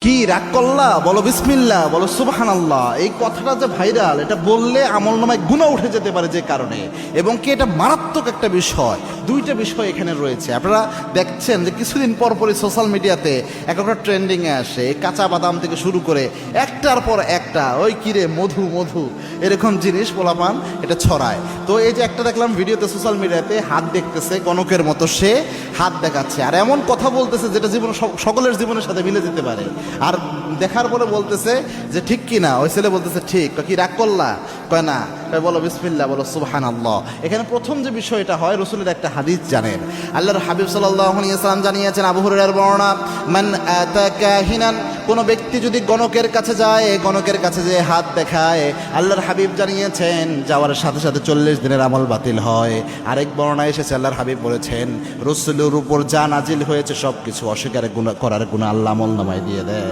কি রাগ করলা, বলো বিসমিল্লাহ, বলো সুবহানাল্লাহ। এই কথাটা যে ভাইরাল, এটা বললে আমলনামায় গুনাহ উঠে যেতে পারে যে কারণে, এবং কি এটা মারাত্মক একটা বিষয়। দুইটা বিষয় এখানে রয়েছে। আপনারা দেখছেন যে কিছুদিন পর পরই সোশ্যাল মিডিয়াতে একটা ট্রেন্ডিংয়ে আসে, কাঁচা বাদাম থেকে শুরু করে একটার পর একটা ওই কিরে মধু মধু এরকম জিনিস পোলাপান এটা ছড়ায়। তো এই যে একটা দেখলাম ভিডিওতে সোশ্যাল মিডিয়াতে, হাত দেখতেছে গণকের মতো, সে হাত দেখাচ্ছে আর এমন কথা বলতেছে যেটা জীবন সকলের জীবনের সাথে মিলে যেতে পারে। আর দেখার পরে বলতেছে যে ঠিক কি না, ওই ছেলে বলতেছে ঠিক। কি রাগ করলা, কয় না, কয় বলো বিসমিল্লাহ, বলো সুবহানাল্লাহ। এখানে প্রথম যে বিষয়টা হয়, রসুলের একটা হাদিস জানেন, আল্লাহর হাবিব সাল্লাল্লাহু আলাইহি ওয়াসাল্লাম জানিয়েছেন, আবু হুরায়রার বর্ণনা, মান আতা কাহিনান, কোনো ব্যক্তি যদি গণকের কাছে যায়, গণকের কাছে যে হাত দেখায়, আল্লাহর হাবিব জানিয়েছেন যাওয়ার সাথে সাথে 40 দিনের আমল বাতিল হয়। আরেক বর্ণনায় এসেছে, আল্লাহর হাবিব বলেছেন রসুলের উপর যা নাজিল হয়েছে সব কিছু অস্বীকার করার গুনাহ আল্লাহ আমলনামায় দিয়ে দেয়।